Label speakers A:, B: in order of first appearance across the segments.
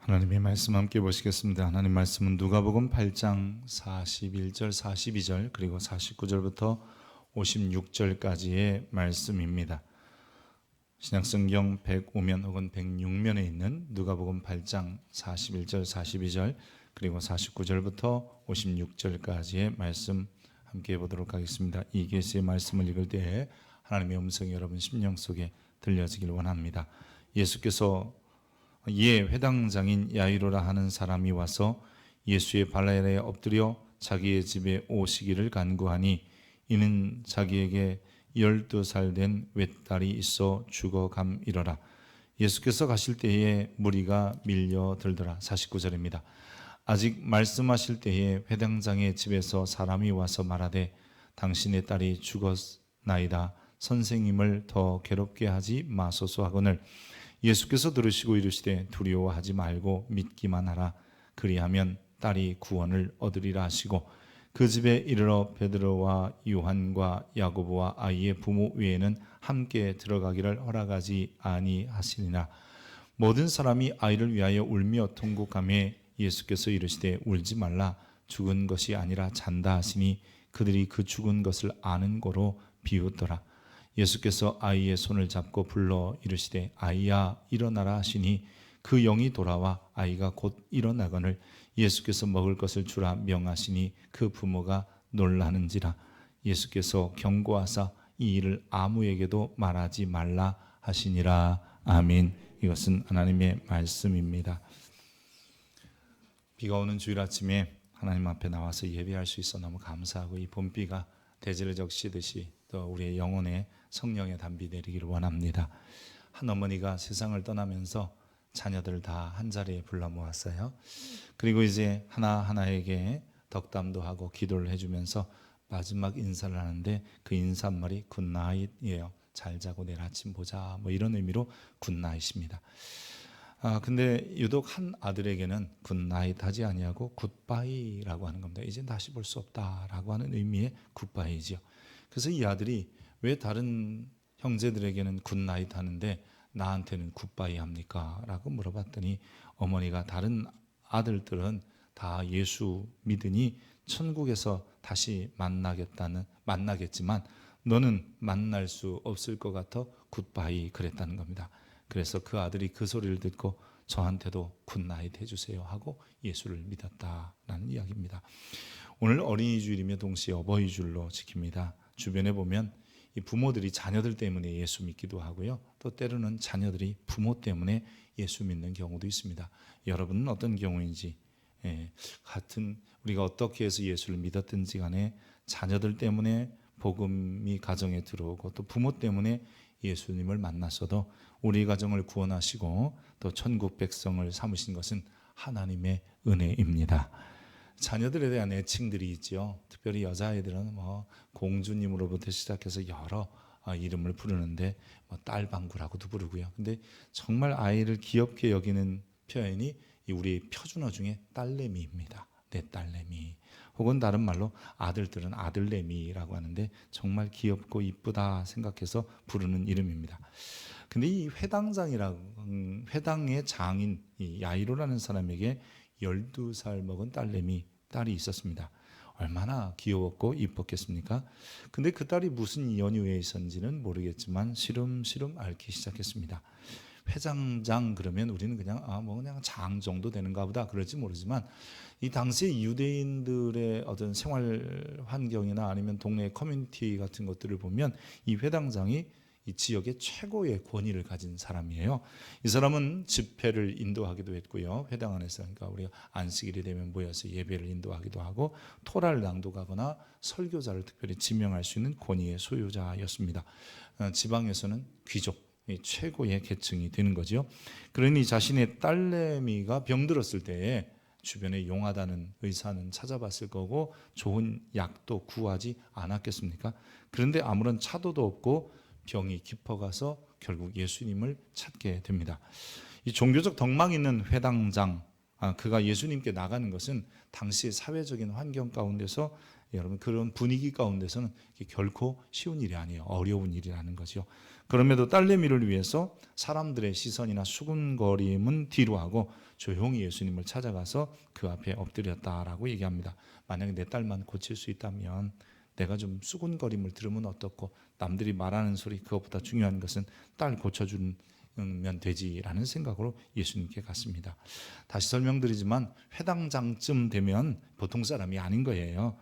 A: 하나님의 말씀 함께 보시겠습니다. 하나님 말씀은 누가복음 8장 41절, 42절 그리고 49절부터 56절까지의 말씀입니다. 신약성경 105면 혹은 106면에 있는 누가복음 8장 41절, 42절 그리고 49절부터 56절까지의 말씀 함께 보도록 하겠습니다. 이 계시의 말씀을 읽을 때에 하나님의 음성이 여러분 심령 속에 들려지길 원합니다. 예수께서 이에 회당장인 야이로라 하는 사람이 와서 예수의 발 아래에 엎드려 자기의 집에 오시기를 간구하니 이는 자기에게 12살 된 외딸이 있어 죽어감이러라. 예수께서 가실 때에 무리가 밀려들더라. 49절입니다. 아직 말씀하실 때에 회당장의 집에서 사람이 와서 말하되 당신의 딸이 죽었나이다. 선생님을 더 괴롭게 하지 마소서 하거늘 예수께서 들으시고 이르시되 두려워하지 말고 믿기만 하라. 그리하면 딸이 구원을 얻으리라 하시고 그 집에 이르러 베드로와 요한과 야고보와 아이의 부모 외에는 함께 들어가기를 허락하지 아니하시니라. 모든 사람이 아이를 위하여 울며 통곡하며 예수께서 이르시되 울지 말라. 죽은 것이 아니라 잔다 하시니 그들이 그 죽은 것을 아는 고로 비웃더라. 예수께서 아이의 손을 잡고 불러 이르시되 아이야 일어나라 하시니 그 영이 돌아와 아이가 곧 일어나거늘 예수께서 먹을 것을 주라 명하시니 그 부모가 놀라는지라. 예수께서 경고하사 이 일을 아무에게도 말하지 말라 하시니라. 아멘. 이것은 하나님의 말씀입니다. 비가 오는 주일 아침에 하나님 앞에 나와서 예배할 수 있어 너무 감사하고 이 봄비가 대지를 적시듯이 또 우리의 영혼에 성령의 담비 내리기를 원합니다. 한 어머니가 세상을 떠나면서 자녀들을 다 한자리에 불러 모았어요. 그리고 이제 하나하나에게 덕담도 하고 기도를 해주면서 마지막 인사를 하는데 그 인사말이 굿나잇이에요. 잘 자고 내일 아침 보자 뭐 이런 의미로 굿나잇입니다. 근데 유독 한 아들에게는 굿나잇 하지 아니하고 굿바이라고 하는 겁니다. 이제 다시 볼 수 없다라고 하는 의미의 굿바이지요. 그래서 이 아들이 왜 다른 형제들에게는 굿나잇 하는데 나한테는 굿바이 합니까? 라고 물어봤더니 어머니가 다른 아들들은 다 예수 믿으니 천국에서 다시 만나겠지만 너는 만날 수 없을 것 같아 굿바이 그랬다는 겁니다. 그래서 그 아들이 그 소리를 듣고 저한테도 굿나잇 해주세요 하고 예수를 믿었다라는 이야기입니다. 오늘 어린이 주일이며 동시에 어버이 주일로 지킵니다. 주변에 보면 이 부모들이 자녀들 때문에 예수 믿기도 하고요. 또 때로는 자녀들이 부모 때문에 예수 믿는 경우도 있습니다. 여러분은 어떤 경우인지 같은 우리가 어떻게 해서 예수를 믿었든지 간에 자녀들 때문에 복음이 가정에 들어오고 또 부모 때문에 예수님을 만났어도 우리 가정을 구원하시고 또 천국 백성을 삼으신 것은 하나님의 은혜입니다. 자녀들에 대한 애칭들이 있죠. 특별히 여자아이들은 뭐 공주님으로부터 시작해서 여러 이름을 부르는데 뭐 딸방구라고도 부르고요. 근데 정말 아이를 귀엽게 여기는 표현이 우리 표준어 중에 딸내미입니다. 내 딸내미. 혹은 다른 말로 아들들은 아들내미라고 하는데 정말 귀엽고 이쁘다 생각해서 부르는 이름입니다. 근데 이 회당의 장인 이 야이로라는 사람에게 12살 먹은 딸이 있었습니다. 얼마나 귀여웠고 이뻤겠습니까? 근데 그 딸이 무슨 연유에 있었는지는 모르겠지만 시름시름 앓기 시작했습니다. 회장장 그러면 우리는 그냥 그냥 장 정도 되는가 보다 그럴지 모르지만 이 당시 유대인들의 어떤 생활 환경이나 아니면 동네 커뮤니티 같은 것들을 보면 이 회당장이 이 지역의 최고의 권위를 가진 사람이에요. 이 사람은 집회를 인도하기도 했고요. 회당 안에서 그러니까 우리가 안식일이 되면 모여서 예배를 인도하기도 하고 토라를 낭독하거나 설교자를 특별히 지명할 수 있는 권위의 소유자였습니다. 지방에서는 귀족 최고의 계층이 되는 거죠. 그러니 자신의 딸내미가 병들었을 때에 주변에 용하다는 의사는 찾아봤을 거고 좋은 약도 구하지 않았겠습니까? 그런데 아무런 차도도 없고 병이 깊어가서 결국 예수님을 찾게 됩니다. 이 종교적 덕망 있는 회당장, 그가 예수님께 나가는 것은 당시의 사회적인 환경 가운데서 여러분 그런 분위기 가운데서는 결코 쉬운 일이 아니에요. 어려운 일이라는 거죠. 그럼에도 딸내미를 위해서 사람들의 시선이나 수군거림은 뒤로하고 조용히 예수님을 찾아가서 그 앞에 엎드렸다라고 얘기합니다. 만약에 내 딸만 고칠 수 있다면 내가 좀 수군거림을 들으면 어떻고, 남들이 말하는 소리, 그것보다 중요한 것은 딸 고쳐주면 되지라는 생각으로 예수님께 갔습니다. 다시 설명드리지만 회당장쯤 되면 보통 사람이 아닌 거예요.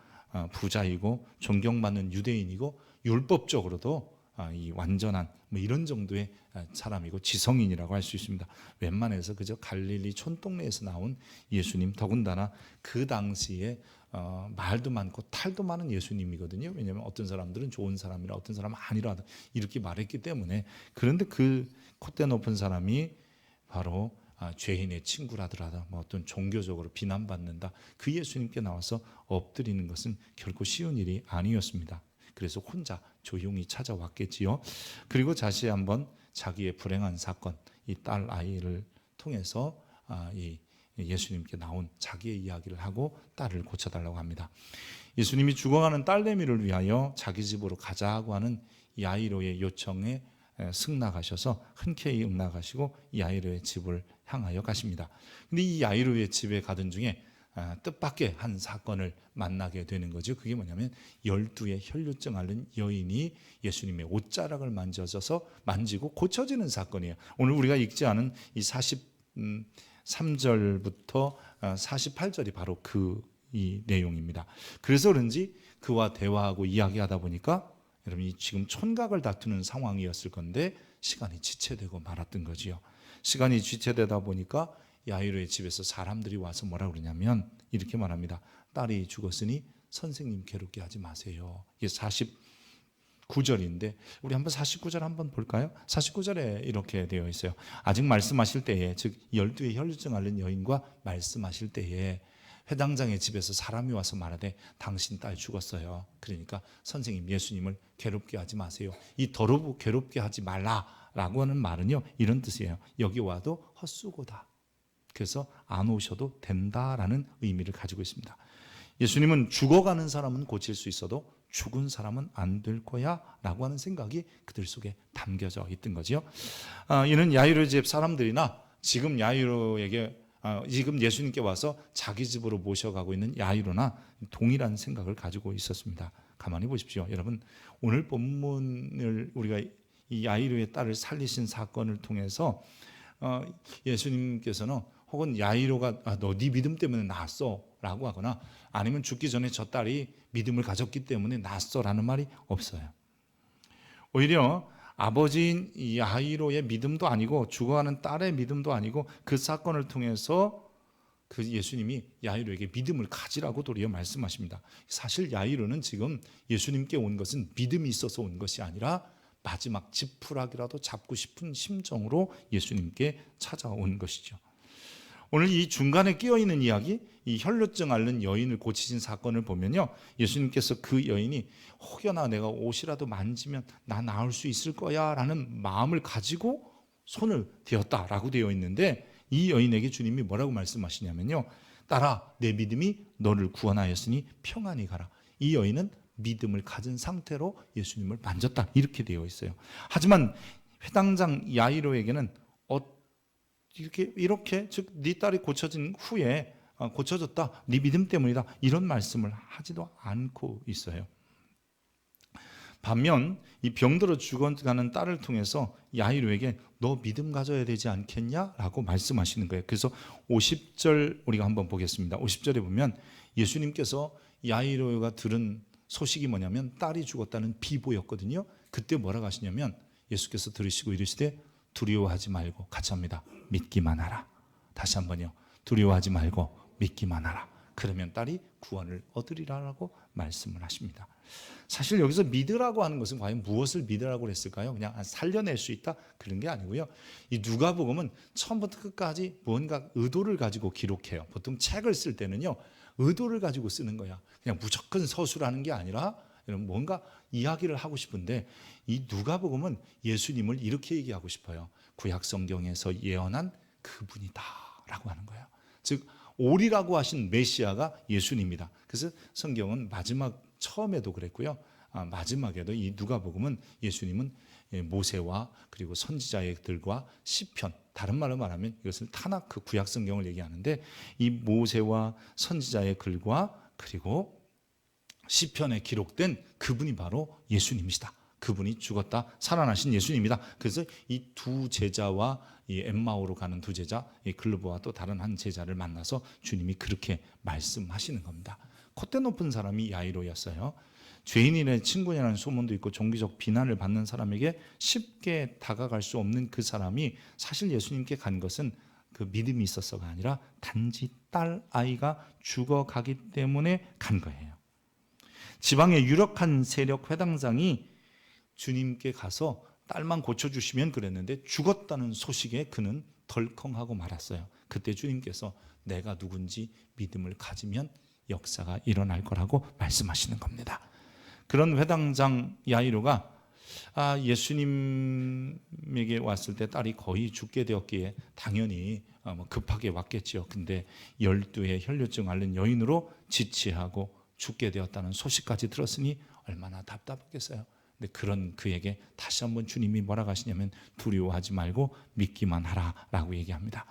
A: 부자이고 존경받는 유대인이고 율법적으로도 이 완전한 이런 정도의 사람이고 지성인이라고 할 수 있습니다. 웬만해서 그저 갈릴리 촌동네에서 나온 예수님, 더군다나 그 당시에 말도 많고 탈도 많은 예수님이거든요. 왜냐하면 어떤 사람들은 좋은 사람이라 어떤 사람은 아니라 이렇게 말했기 때문에. 그런데 그 콧대 높은 사람이 바로 죄인의 친구라더라도 어떤 종교적으로 비난받는다, 그 예수님께 나와서 엎드리는 것은 결코 쉬운 일이 아니었습니다. 그래서 혼자 조용히 찾아왔겠지요. 그리고 다시 한번 자기의 불행한 사건, 이 딸 아이를 통해서 이 예수님께 나온 자기의 이야기를 하고 딸을 고쳐달라고 합니다. 예수님이 죽어가는 딸내미를 위하여 자기 집으로 가자고 하는 야이로의 요청에 승낙하셔서 흔쾌히 응낙하시고 야이로의 집을 향하여 가십니다. 근데 이 야이로의 집에 가던 중에 뜻밖의 한 사건을 만나게 되는 거죠. 그게 뭐냐면 12의 혈류증 앓는 여인이 예수님의 옷자락을 만지고 고쳐지는 사건이에요. 오늘 우리가 읽지 않은 이 43절부터 48절이 바로 이 내용입니다. 그래서 그런지 그와 대화하고 이야기하다 보니까 여러분이 지금 촌각을 다투는 상황이었을 건데 시간이 지체되고 말았던 거지요. 시간이 지체되다 보니까 야이로의 집에서 사람들이 와서 뭐라 그러냐면 이렇게 말합니다. 딸이 죽었으니 선생님 괴롭게 하지 마세요. 이게 49절인데 우리 한번 49절 한번 볼까요? 49절에 이렇게 되어 있어요. 아직 말씀하실 때에, 즉 12의 혈류증 앓는 여인과 말씀하실 때에 회당장의 집에서 사람이 와서 말하되 당신 딸 죽었어요. 그러니까 선생님 예수님을 괴롭게 하지 마세요. 이 더러고 괴롭게 하지 말라라고 하는 말은요, 이런 뜻이에요. 여기 와도 헛수고다. 그래서 안 오셔도 된다라는 의미를 가지고 있습니다. 예수님은 죽어가는 사람은 고칠 수 있어도 죽은 사람은 안 될 거야 라고 하는 생각이 그들 속에 담겨져 있던 거죠. 이는 야이로의 집 사람들이나 지금 지금 예수님께 와서 자기 집으로 모셔가고 있는 야이로나 동일한 생각을 가지고 있었습니다. 가만히 보십시오. 여러분, 오늘 본문을 우리가 이 야이로의 딸을 살리신 사건을 통해서 예수님께서는 혹은 야이로가 너 네 믿음 때문에 낳았어 라고 하거나 아니면 죽기 전에 저 딸이 믿음을 가졌기 때문에 낳았어 라는 말이 없어요. 오히려 아버지인 야이로의 믿음도 아니고 죽어가는 딸의 믿음도 아니고 그 사건을 통해서 그 예수님이 야이로에게 믿음을 가지라고 도리어 말씀하십니다. 사실 야이로는 지금 예수님께 온 것은 믿음이 있어서 온 것이 아니라 마지막 지푸라기라도 잡고 싶은 심정으로 예수님께 찾아온 것이죠. 오늘 이 중간에 끼어있는 이야기, 이 혈류증 앓는 여인을 고치신 사건을 보면요, 예수님께서 그 여인이 혹여나 내가 옷이라도 만지면 나 나을 수 있을 거야 라는 마음을 가지고 손을 대었다라고 되어 있는데, 이 여인에게 주님이 뭐라고 말씀하시냐면요, 딸아 내 믿음이 너를 구원하였으니 평안히 가라. 이 여인은 믿음을 가진 상태로 예수님을 만졌다 이렇게 되어 있어요. 하지만 회당장 야이로에게는 이렇게 즉 네 딸이 고쳐진 후에 고쳐졌다, 네 믿음 때문이다 이런 말씀을 하지도 않고 있어요. 반면 이 병들어 죽어가는 딸을 통해서 야이로에게 너 믿음 가져야 되지 않겠냐 라고 말씀하시는 거예요. 그래서 50절 우리가 한번 보겠습니다. 50절에 보면 예수님께서 야이로가 들은 소식이 뭐냐면 딸이 죽었다는 비보였거든요. 그때 뭐라고 하시냐면 예수께서 들으시고 이르시되 두려워하지 말고, 같이 합니다. 믿기만 하라. 다시 한번요. 두려워하지 말고 믿기만 하라. 그러면 딸이 구원을 얻으리라고 말씀을 하십니다. 사실 여기서 믿으라고 하는 것은 과연 무엇을 믿으라고 했을까요? 그냥 살려낼 수 있다 그런 게 아니고요. 이 누가복음은 처음부터 끝까지 뭔가 의도를 가지고 기록해요. 보통 책을 쓸 때는요, 의도를 가지고 쓰는 거야. 그냥 무조건 서술하는 게 아니라 뭔가 이야기를 하고 싶은데, 이 누가복음은 예수님을 이렇게 얘기하고 싶어요. 구약 성경에서 예언한 그분이다라고 하는 거예요. 즉 오리라고 하신 메시아가 예수님이다. 그래서 성경은 마지막 처음에도 그랬고요, 마지막에도 이 누가복음은 예수님은 모세와 그리고 선지자들과 시편, 다른 말로 말하면 이것을 타나크 구약 성경을 얘기하는데, 이 모세와 선지자의 글과 그리고 시편에 기록된 그분이 바로 예수님이시다. 그분이 죽었다 살아나신 예수님이다. 그래서 이 두 제자와 이 엠마오로 가는 두 제자, 이 글로브와 또 다른 한 제자를 만나서 주님이 그렇게 말씀하시는 겁니다. 콧대 높은 사람이 야이로였어요. 죄인이라는 친구냐는 소문도 있고 종교적 비난을 받는 사람에게 쉽게 다가갈 수 없는 그 사람이 사실 예수님께 간 것은 그 믿음이 있었어가 아니라 단지 딸 아이가 죽어가기 때문에 간 거예요. 지방의 유력한 세력 회당장이 주님께 가서 딸만 고쳐주시면 그랬는데 죽었다는 소식에 그는 덜컹하고 말았어요. 그때 주님께서 내가 누군지 믿음을 가지면 역사가 일어날 거라고 말씀하시는 겁니다. 그런 회당장 야이로가 예수님에게 왔을 때 딸이 거의 죽게 되었기에 당연히 급하게 왔겠죠. 근데 12의 혈류증 앓는 여인으로 지체하고 죽게 되었다는 소식까지 들었으니 얼마나 답답했겠어요. 근데 그런 그에게 다시 한번 주님이 뭐라고 하시냐면 두려워하지 말고 믿기만 하라라고 얘기합니다.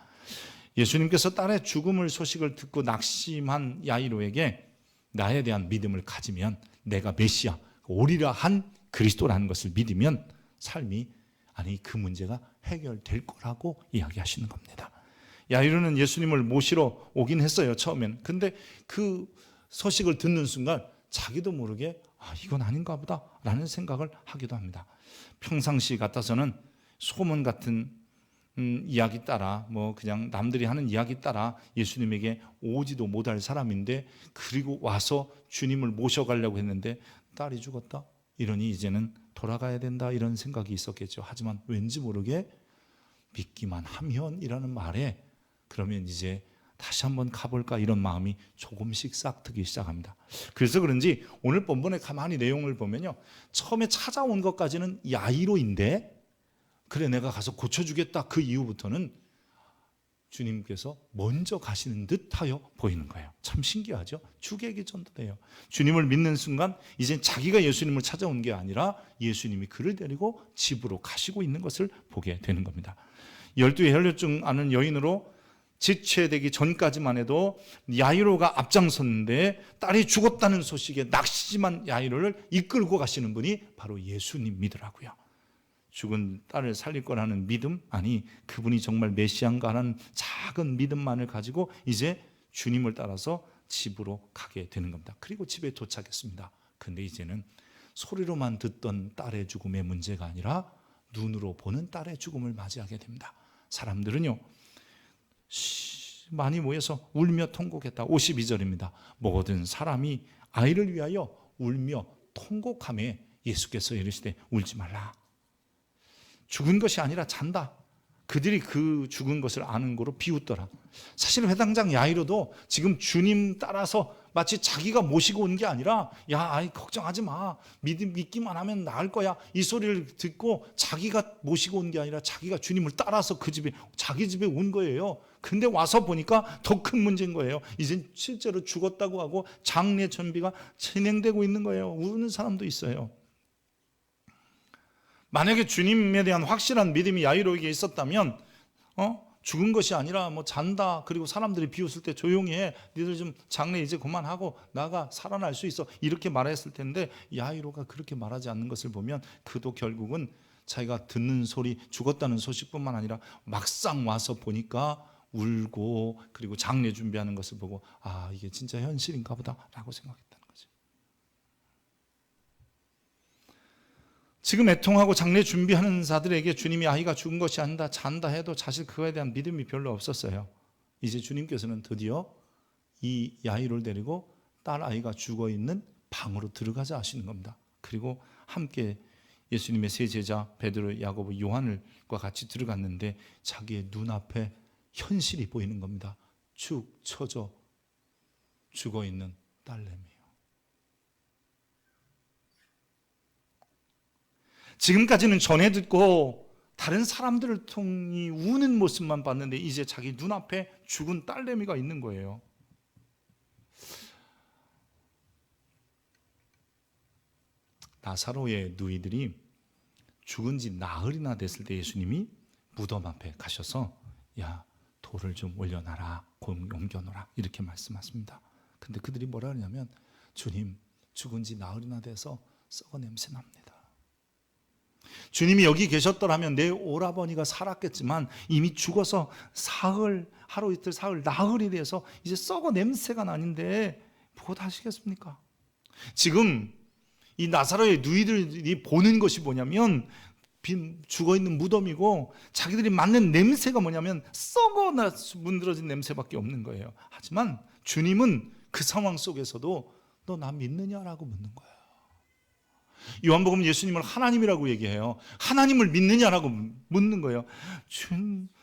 A: 예수님께서 딸의 죽음을 소식을 듣고 낙심한 야이로에게 나에 대한 믿음을 가지면 내가 메시아, 오리라 한 그리스도라는 것을 믿으면 삶이, 아니 그 문제가 해결될 거라고 이야기하시는 겁니다. 야이로는 예수님을 모시러 오긴 했어요, 처음에는. 근데 그 소식을 듣는 순간 자기도 모르게 이건 아닌가 보다 라는 생각을 하기도 합니다. 평상시 같아서는 소문 같은 이야기 따라 그냥 남들이 하는 이야기 따라 예수님에게 오지도 못할 사람인데, 그리고 와서 주님을 모셔가려고 했는데 딸이 죽었다 이러니 이제는 돌아가야 된다 이런 생각이 있었겠죠. 하지만 왠지 모르게 믿기만 하면 이라는 말에 그러면 이제 다시 한번 가볼까 이런 마음이 조금씩 싹트기 시작합니다. 그래서 그런지 오늘 본문에 가만히 내용을 보면요, 처음에 찾아온 것까지는 야이로인데 그래 내가 가서 고쳐주겠다 그 이후부터는 주님께서 먼저 가시는 듯하여 보이는 거예요. 참 신기하죠. 주객이 전도돼요. 주님을 믿는 순간 이젠 자기가 예수님을 찾아온 게 아니라 예수님이 그를 데리고 집으로 가시고 있는 것을 보게 되는 겁니다. 12의 혈류증 앓는 여인으로 지체되기 전까지만 해도 야이로가 앞장섰는데 딸이 죽었다는 소식에 낙심한 야이로를 이끌고 가시는 분이 바로 예수님이더라고요. 죽은 딸을 살릴 거라는 믿음, 아니 그분이 정말 메시아인가 하는 작은 믿음만을 가지고 이제 주님을 따라서 집으로 가게 되는 겁니다. 그리고 집에 도착했습니다. 근데 이제는 소리로만 듣던 딸의 죽음의 문제가 아니라 눈으로 보는 딸의 죽음을 맞이하게 됩니다. 사람들은요 많이 모여서 울며 통곡했다. 52절입니다. 모든 사람이 아이를 위하여 울며 통곡하며 예수께서 이르시되 울지 말라. 죽은 것이 아니라 잔다. 그들이 그 죽은 것을 아는 거로 비웃더라. 사실 회당장 야이로도 지금 주님 따라서 마치 자기가 모시고 온 게 아니라 아이 걱정하지 마, 믿기만 하면 나을 거야, 이 소리를 듣고 자기가 모시고 온 게 아니라 자기가 주님을 따라서 그 집에, 자기 집에 온 거예요. 근데 와서 보니까 더 큰 문제인 거예요. 이젠 실제로 죽었다고 하고 장례 준비가 진행되고 있는 거예요. 우는 사람도 있어요. 만약에 주님에 대한 확실한 믿음이 야이로에게 있었다면 죽은 것이 아니라 잔다, 그리고 사람들이 비웃을 때 조용히 해, 니들 좀 장례 이제 그만하고 나가, 살아날 수 있어, 이렇게 말했을 텐데 야이로가 그렇게 말하지 않는 것을 보면 그도 결국은 자기가 듣는 소리, 죽었다는 소식뿐만 아니라 막상 와서 보니까 울고 그리고 장례 준비하는 것을 보고 이게 진짜 현실인가 보다 라고 생각했다는 거죠. 지금 애통하고 장례 준비하는 자들에게 주님이 아이가 죽은 것이 아니다, 잔다 해도 사실 그거에 대한 믿음이 별로 없었어요. 이제 주님께서는 드디어 이 야이로를 데리고 딸 아이가 죽어 있는 방으로 들어가자 하시는 겁니다. 그리고 함께 예수님의 세 제자 베드로, 야고보, 요한과 같이 들어갔는데 자기의 눈앞에 현실이 보이는 겁니다. 축 처져 죽어 있는 딸내미. 지금까지는 전해 듣고 다른 사람들을 통해 우는 모습만 봤는데 이제 자기 눈앞에 죽은 딸내미가 있는 거예요. 나사로의 누이들이 죽은 지 나흘이나 됐을 때 예수님이 무덤 앞에 가셔서 야, 돌을 좀 올려놔라, 옮겨놓으라 이렇게 말씀하십니다. 근데 그들이 뭐라 하냐면 주님, 죽은 지 나흘이나 돼서 썩어 냄새 납니다. 주님이 여기 계셨더라면 내 오라버니가 살았겠지만 이미 죽어서 사흘, 하루 이틀 사흘, 나흘이 돼서 이제 썩어 냄새가 나는데 무엇 하시겠습니까? 지금 이 나사로의 누이들이 보는 것이 뭐냐면 죽어있는 무덤이고 자기들이 맡는 냄새가 뭐냐면 썩어 문드러진 냄새밖에 없는 거예요. 하지만 주님은 그 상황 속에서도 너 나 믿느냐라고 묻는 거예요. 요한복음 예수님을 하나님이라고 얘기해요. 하나님을 믿느냐라고 묻는 거예요.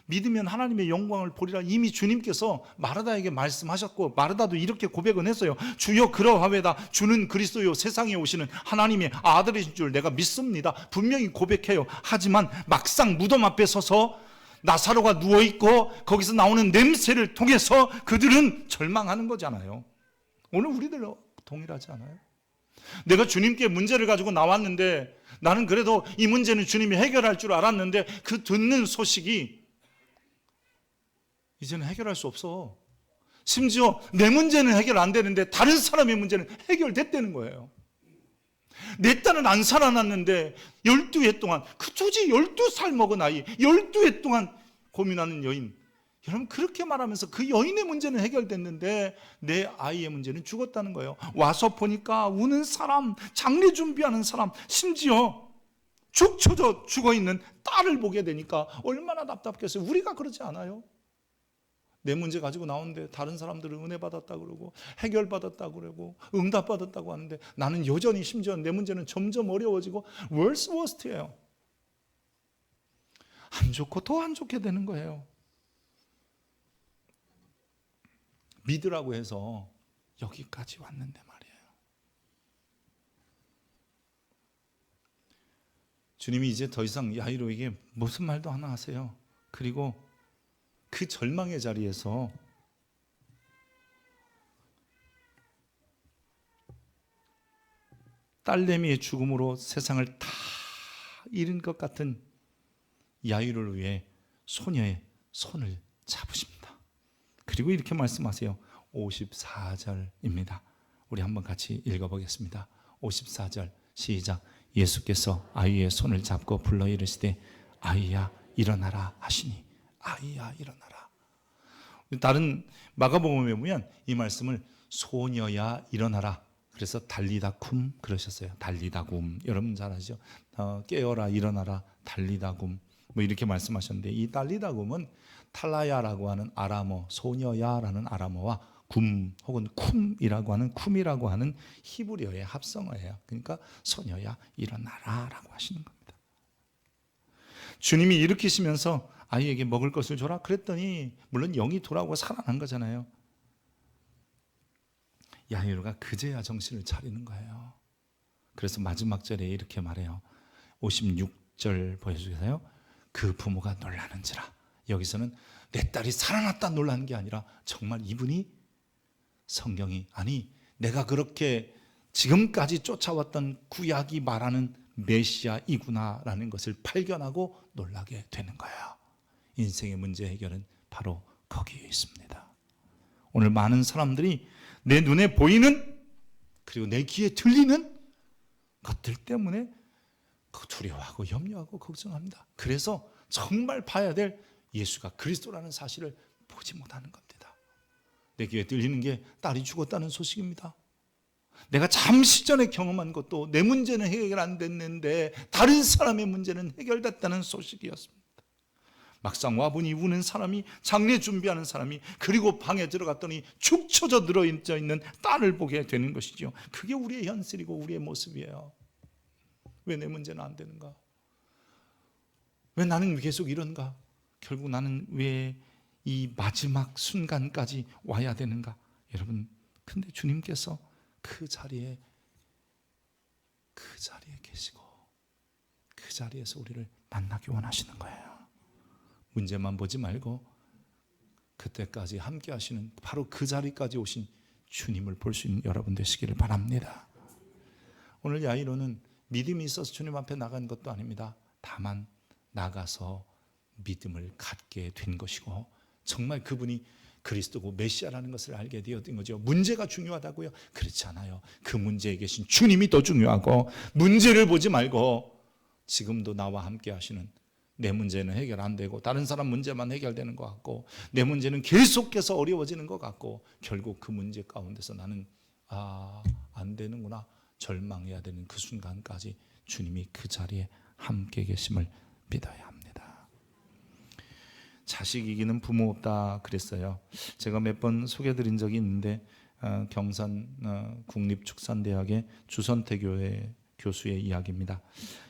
A: 믿으면 하나님의 영광을 보리라. 이미 주님께서 마르다에게 말씀하셨고 마르다도 이렇게 고백은 했어요. 주여 그러하외다. 주는 그리스도요 세상에 오시는 하나님의 아들이신 줄 내가 믿습니다. 분명히 고백해요. 하지만 막상 무덤 앞에 서서 나사로가 누워있고 거기서 나오는 냄새를 통해서 그들은 절망하는 거잖아요. 오늘 우리들 동일하지 않아요? 내가 주님께 문제를 가지고 나왔는데 나는 그래도 이 문제는 주님이 해결할 줄 알았는데 그 듣는 소식이 이제는 해결할 수 없어. 심지어 내 문제는 해결 안 되는데 다른 사람의 문제는 해결됐다는 거예요. 내 딸은 안 살아났는데 12해 동안 그 조지 12살 먹은 아이 12해 동안 고민하는 여인, 여러분 그렇게 말하면서 그 여인의 문제는 해결됐는데 내 아이의 문제는 죽었다는 거예요. 와서 보니까 우는 사람, 장례 준비하는 사람, 심지어 죽 쳐져 죽어있는 딸을 보게 되니까 얼마나 답답겠어요. 우리가 그러지 않아요? 내 문제 가지고 나오는데 다른 사람들은 은혜 받았다고 그러고 해결 받았다고 그러고 응답 받았다고 하는데 나는 여전히 심지어 내 문제는 점점 어려워지고 worst예요. 안 좋고 더 안 좋게 되는 거예요. 믿으라고 해서 여기까지 왔는데 말이에요. 주님이 이제 더 이상 야이로에게 무슨 말도 하나 하세요. 그리고 그 절망의 자리에서 딸내미의 죽음으로 세상을 다 잃은 것 같은 야이로를 위해 소녀의 손을 잡으십니다. 그리고 이렇게 말씀하세요. 54절입니다. 우리 한번 같이 읽어보겠습니다. 54절 시작. 예수께서 아이의 손을 잡고 불러 이르시되 아이야 일어나라 하시니 아이야 일어나라. 다른 마가복음에 보면 이 말씀을 소녀야 일어나라. 그래서 달리다쿰 그러셨어요. 달리다굼 여러분 잘 아시죠? 깨어라 일어나라 달리다굼 뭐 이렇게 말씀하셨는데 이 달리다굼은 탈라야라고 하는 아람어, 소녀야라는 아람어와 굼 혹은 쿰이라고 하는 히브리어의 합성어예요. 그러니까 소녀야 일어나라라고 하시는 겁니다. 주님이 일으키시면서 아이에게 먹을 것을 줘라 그랬더니 물론 영이 돌아오고 살아난 거잖아요. 야이로가 그제야 정신을 차리는 거예요. 그래서 마지막 절에 이렇게 말해요. 56절 보여주세요. 그 부모가 놀라는지라. 여기서는 내 딸이 살아났다 놀라는 게 아니라 정말 이분이 성경이 아니 내가 그렇게 지금까지 쫓아왔던 구약이 말하는 메시아이구나라는 것을 발견하고 놀라게 되는 거예요. 인생의 문제 해결은 바로 거기에 있습니다. 오늘 많은 사람들이 내 눈에 보이는 그리고 내 귀에 들리는 것들 때문에 두려워하고 염려하고 걱정합니다. 그래서 정말 봐야 될 예수가 그리스도라는 사실을 보지 못하는 겁니다. 내 귀에 들리는 게 딸이 죽었다는 소식입니다. 내가 잠시 전에 경험한 것도 내 문제는 해결 안 됐는데 다른 사람의 문제는 해결됐다는 소식이었습니다. 막상 와보니 우는 사람이 장례 준비하는 사람이 그리고 방에 들어갔더니 축 처져 들어있는 딸을 보게 되는 것이죠. 그게 우리의 현실이고 우리의 모습이에요. 왜 내 문제는 안 되는가? 왜 나는 계속 이런가? 결국 나는 왜 이 마지막 순간까지 와야 되는가? 여러분, 근데 주님께서 그 자리에 계시고 그 자리에서 우리를 만나기 원하시는 거예요. 문제만 보지 말고 그때까지 함께 하시는 바로 그 자리까지 오신 주님을 볼 수 있는 여러분 되시기를 바랍니다. 오늘 야이로는 믿음이 있어서 주님 앞에 나간 것도 아닙니다. 다만 나가서 믿음을 갖게 된 것이고 정말 그분이 그리스도고 메시아라는 것을 알게 되었던 거죠. 문제가 중요하다고요? 그렇지 않아요. 그 문제에 계신 주님이 더 중요하고 문제를 보지 말고 지금도 나와 함께 하시는 내 문제는 해결 안 되고 다른 사람 문제만 해결되는 것 같고 내 문제는 계속해서 어려워지는 것 같고 결국 그 문제 가운데서 나는 안 되는구나 절망해야 되는 그 순간까지 주님이 그 자리에 함께 계심을 믿어야 합니다. 자식 이기는 부모 없다 그랬어요. 제가 몇 번 소개드린 적이 있는데 경산 국립축산대학의 주선태교회 교수의 이야기입니다.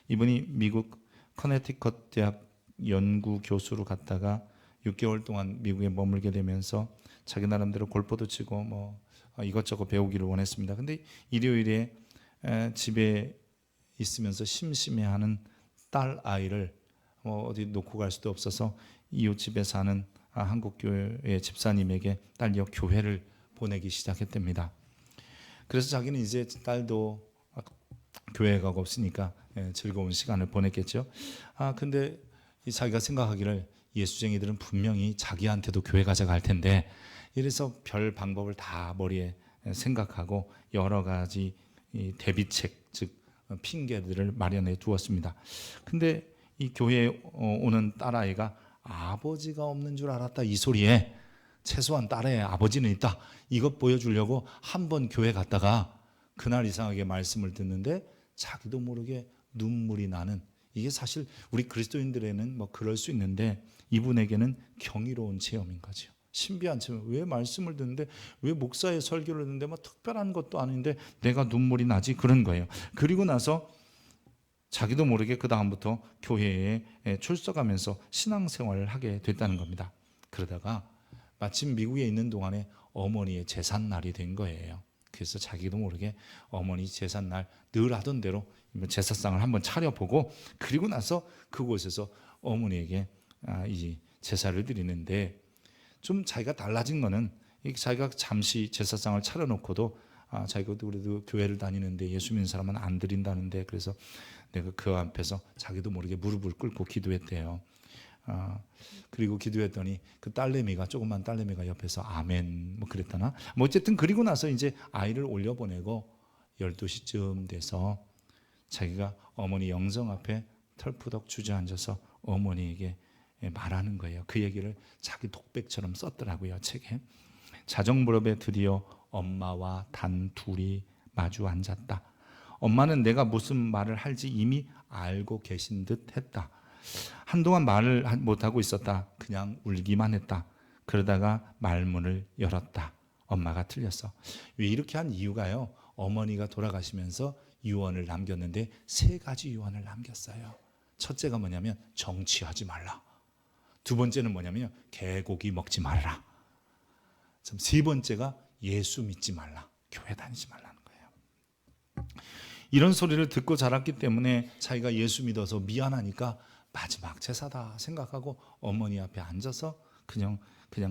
A: 이분이 미국 커네티컷 대학 연구 교수로 갔다가 6개월 동안 미국에 머물게 되면서 자기 나름대로 골프도 치고 뭐 이것저것 배우기를 원했습니다. 근데 일요일에 집에 있으면서 심심해하는 딸 아이를 어디 놓고 갈 수도 없어서 이웃집에 사는 한국교회 집사님에게 딸려 교회를 보내기 시작했답니다. 그래서 자기는 이제 딸도 교회에 가고 없으니까 즐거운 시간을 보냈겠죠. 근데 자기가 생각하기를 예수쟁이들은 분명히 자기한테도 교회 가자 갈 텐데 이래서 별 방법을 다 머리에 생각하고 여러 가지 대비책 즉 핑계들을 마련해 두었습니다. 근데 이 교회에 오는 딸아이가 아버지가 없는 줄 알았다 이 소리에 최소한 딸의 아버지는 있다 이것 보여주려고 한 번 교회 갔다가 그날 이상하게 말씀을 듣는데 자기도 모르게 눈물이 나는 이게 사실 우리 그리스도인들에는 뭐 그럴 수 있는데 이분에게는 경이로운 체험인 거죠. 신비한 체험. 왜 말씀을 듣는데 왜 목사의 설교를 듣는데 뭐 특별한 것도 아닌데 내가 눈물이 나지 그런 거예요. 그리고 나서 자기도 모르게 그 다음부터 교회에 출석하면서 신앙생활을 하게 됐다는 겁니다. 그러다가 마침 미국에 있는 동안에 어머니의 제삿날이 된 거예요. 그래서 자기도 모르게 어머니 제삿날 늘 하던 대로 제사상을 한번 차려보고 그리고 나서 그곳에서 어머니에게 이 제사를 드리는데 좀 자기가 달라진 거는 자기가 잠시 제사상을 차려놓고도 자기가 그래도 교회를 다니는데 예수 믿는 사람은 안 드린다는데 그래서 내가 그 앞에서 자기도 모르게 무릎을 꿇고 기도했대요. 그리고 기도했더니 그 딸내미가 조그만 딸내미가 옆에서 아멘 뭐 그랬다나 뭐 어쨌든 그리고 나서 이제 아이를 올려보내고 12시쯤 돼서 자기가 어머니 영성 앞에 털푸덕 주저앉아서 어머니에게 말하는 거예요. 그 얘기를 자기 독백처럼 썼더라고요 책에. 자정무렵에 드디어 엄마와 단 둘이 마주 앉았다. 엄마는 내가 무슨 말을 할지 이미 알고 계신 듯 했다. 한동안 말을 못하고 있었다. 그냥 울기만 했다. 그러다가 말문을 열었다. 엄마가 틀렸어. 왜 이렇게 한 이유가요. 어머니가 돌아가시면서 유언을 남겼는데 3가지 유언을 남겼어요. 첫째가 뭐냐면 정치하지 말라. 두 번째는 뭐냐면 개고기 먹지 말라. 세 번째가 예수 믿지 말라. 교회 다니지 말라는 거예요. 이런 소리를 듣고 자랐기 때문에 자기가 예수 믿어서 미안하니까 마지막 제사다 생각하고 어머니 앞에 앉아서 그냥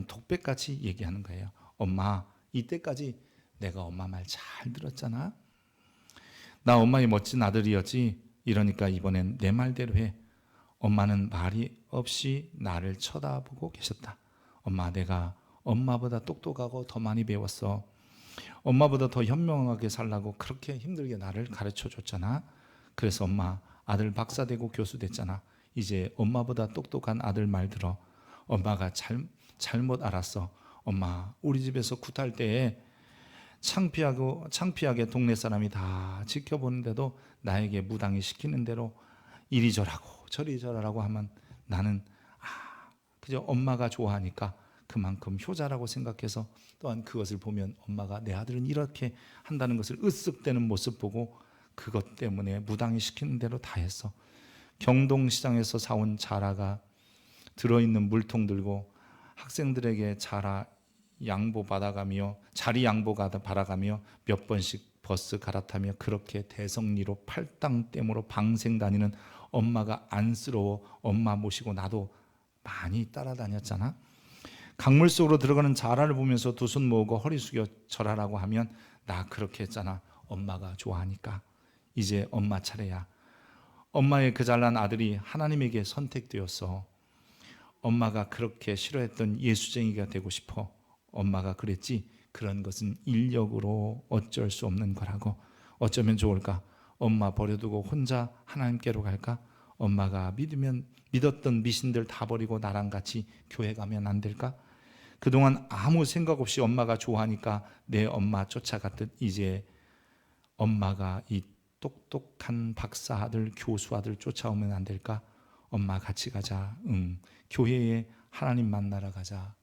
A: 독백같이 얘기하는 거예요. 엄마, 이때까지 내가 엄마 말 잘 들었잖아. 나 엄마의 멋진 아들이었지. 이러니까 이번엔 내 말대로 해. 엄마는 말이 없이 나를 쳐다보고 계셨다. 엄마, 내가 엄마보다 똑똑하고 더 많이 배웠어. 엄마보다 더 현명하게 살라고 그렇게 힘들게 나를 가르쳐 줬잖아. 그래서 엄마, 아들 박사 되고 교수 됐잖아. 이제 엄마보다 똑똑한 아들 말 들어. 엄마가 잘못 알았어. 엄마, 우리 집에서 굿할 때에 창피하게 동네 사람이 다 지켜보는데도 나에게 무당이 시키는 대로 이리 저라고 저리 저라고 하면 나는 그저 엄마가 좋아하니까 그만큼 효자라고 생각해서 또한 그것을 보면 엄마가 내 아들은 이렇게 한다는 것을 으쓱대는 모습 보고 그것 때문에 무당이 시키는 대로 다 했어. 경동시장에서 사온 자라가 들어있는 물통 들고 학생들에게 자리 양보 받아가며 몇 번씩 버스 갈아타며 그렇게 대성리로 팔당댐으로 방생 다니는 엄마가 안쓰러워 엄마 모시고 나도 많이 따라다녔잖아. 강물 속으로 들어가는 자라를 보면서 두 손 모으고 허리 숙여 절하라고 하면 나 그렇게 했잖아. 엄마가 좋아하니까. 이제 엄마 차례야. 엄마의 그 잘난 아들이 하나님에게 선택되어서 엄마가 그렇게 싫어했던 예수쟁이가 되고 싶어 엄마가 그랬지, 그런 것은 인력으로 어쩔 수 없는 거라고. 어쩌면 좋을까? 엄마 버려두고 혼자 하나님께로 갈까? 엄마가 믿었던 미신들 다 버리고 나랑 같이 교회 가면 안 될까? 그동안 아무 생각 없이 엄마가 좋아하니까 내 엄마 쫓아갔듯 이제 엄마가 이 똑똑한 박사 아들, 교수 아들 쫓아오면 안 될까? 엄마 같이 가자. 교회에 하나님 만나러 가자.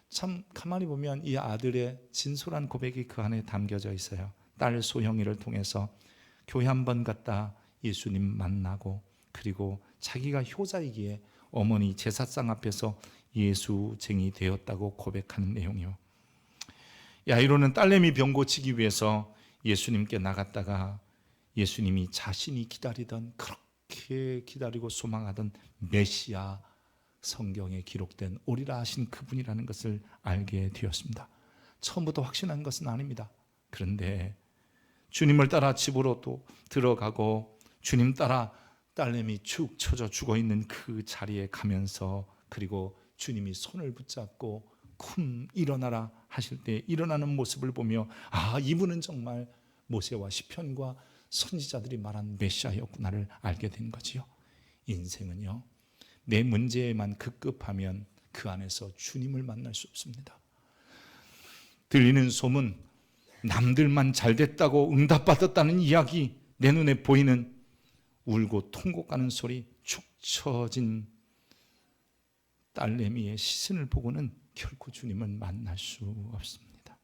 A: 참 가만히 보면 이 아들의 진솔한 고백이 그 안에 담겨져 있어요. 딸 소영이를 통해서 교회 한번 갔다 예수님 만나고, 그리고 자기가 효자이기에 어머니 제사상 앞에서 예수쟁이 되었다고 고백하는 내용이요. 야이로는 딸내미 병 고치기 위해서 예수님께 나갔다가 예수님이 자신이 기다리던, 그렇게 기다리고 소망하던 메시아, 성경에 기록된 오리라 하신 그분이라는 것을 알게 되었습니다. 처음부터 확신한 것은 아닙니다. 그런데 주님을 따라 집으로 또 들어가고 주님 따라 딸내미 축 처져 죽어있는 그 자리에 가면서, 그리고 주님이 손을 붙잡고 쿰 일어나라 하실 때 일어나는 모습을 보며, 아, 이분은 정말 모세와 시편과 선지자들이 말한 메시아였구나를 알게 된 거지요. 인생은요, 내 문제에만 급급하면 그 안에서 주님을 만날 수 없습니다. 들리는 소문, 남들만 잘됐다고 응답받았다는 이야기, 내 눈에 보이는 울고 통곡하는 소리, 축 처진 딸내미의 시선을 보고는 결코 주님을 만날 수 없습니다.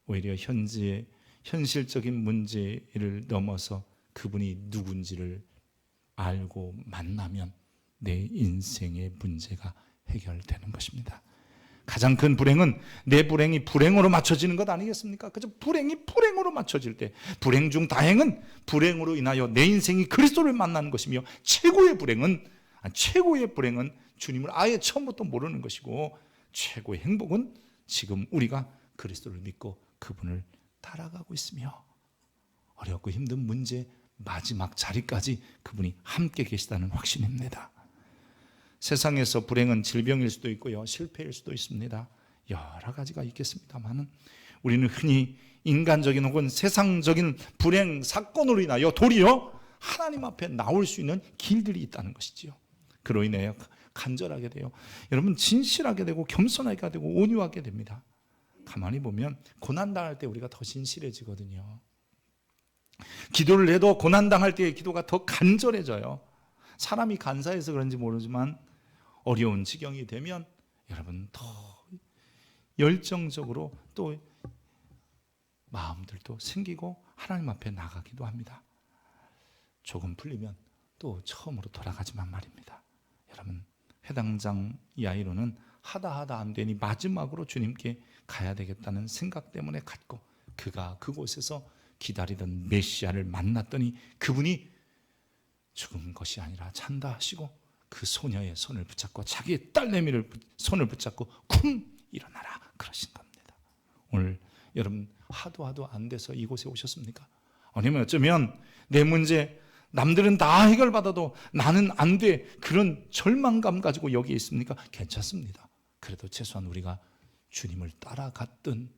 A: 오히려 현실적인 문제를 넘어서 그분이 누군지를 알고 만나면 내 인생의 문제가 해결되는 것입니다. 가장 큰 불행은 내 불행이 불행으로 맞춰지는 것 아니겠습니까? 그저 불행이 불행으로 맞춰질 때, 불행 중 다행은 불행으로 인하여 내 인생이 그리스도를 만나는 것이며, 최고의 불행은 주님을 아예 처음부터 모르는 것이고, 최고의 행복은 지금 우리가 그리스도를 믿고 그분을 따라가고 있으며, 어렵고 힘든 문제 마지막 자리까지 그분이 함께 계시다는 확신입니다. 세상에서 불행은 질병일 수도 있고요, 실패일 수도 있습니다. 여러 가지가 있겠습니다만, 우리는 흔히 인간적인 혹은 세상적인 불행 사건으로 인하여 도리어 하나님 앞에 나올 수 있는 길들이 있다는 것이지요. 그로 인하여 간절하게 돼요. 여러분, 진실하게 되고 겸손하게 되고 온유하게 됩니다. 가만히 보면 고난당할 때 우리가 더 진실해지거든요. 기도를 해도 고난당할 때의 기도가 더 간절해져요. 사람이 간사해서 그런지 모르지만 어려운 지경이 되면 여러분 더 열정적으로 또 마음들도 생기고 하나님 앞에 나가기도 합니다. 조금 풀리면 또 처음으로 돌아가지만 말입니다. 여러분, 해당장 야이로는 하다 안 되니 마지막으로 주님께 가야 되겠다는 생각 때문에 갔고, 그가 그곳에서 기다리던 메시아를 만났더니 그분이 죽은 것이 아니라 산다 하시고, 그 소녀의 손을 붙잡고 자기의 딸내미를 손을 붙잡고 쿵 일어나라 그러신 겁니다. 오늘 여러분 하도 안 돼서 이곳에 오셨습니까? 아니면 어쩌면 내 문제 남들은 다 해결받아도 나는 안 돼, 그런 절망감 가지고 여기에 있습니까? 괜찮습니다. 그래도 최소한 우리가 주님을 따라갔든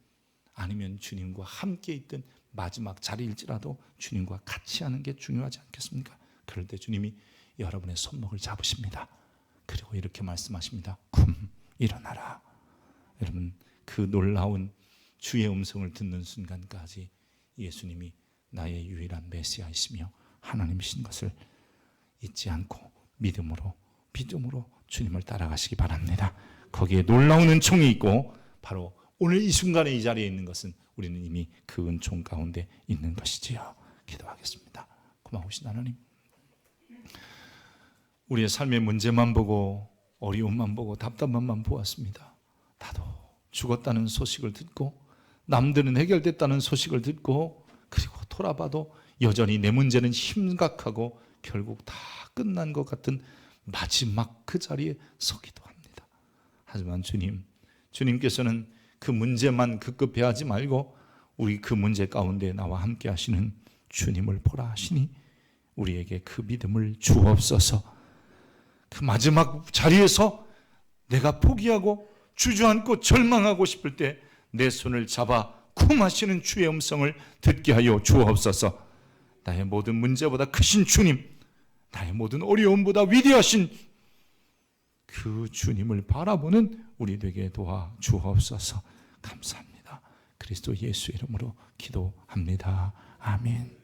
A: 아니면 주님과 함께 있든 마지막 자리일지라도 주님과 같이 하는 게 중요하지 않겠습니까? 그럴 때 주님이 여러분의 손목을 잡으십니다. 그리고 이렇게 말씀하십니다. 쿰 일어나라. 여러분, 그 놀라운 주의 음성을 듣는 순간까지 예수님이 나의 유일한 메시아이시며 하나님이신 것을 잊지 않고 믿음으로 주님을 따라가시기 바랍니다. 거기에 놀라운 은총이 있고, 바로 오늘 이 순간에 이 자리에 있는 것은 우리는 이미 그 은총 가운데 있는 것이지요. 기도하겠습니다. 고마우신 하나님, 우리의 삶의 문제만 보고 어려움만 보고 답답함만 보았습니다. 나도 죽었다는 소식을 듣고 남들은 해결됐다는 소식을 듣고, 그리고 돌아봐도 여전히 내 문제는 심각하고 결국 다 끝난 것 같은 마지막 그 자리에 서기도 합니다. 하지만 주님께서는 그 문제만 급급해하지 말고 우리 그 문제 가운데 나와 함께 하시는 주님을 보라 하시니 우리에게 그 믿음을 주옵소서. 그 마지막 자리에서 내가 포기하고 주저앉고 절망하고 싶을 때 내 손을 잡아 구하시는 주의 음성을 듣게 하여 주옵소서. 나의 모든 문제보다 크신 주님, 나의 모든 어려움보다 위대하신 그 주님을 바라보는 우리 되게 도와 주옵소서. 감사합니다. 그리스도 예수 이름으로 기도합니다. 아멘.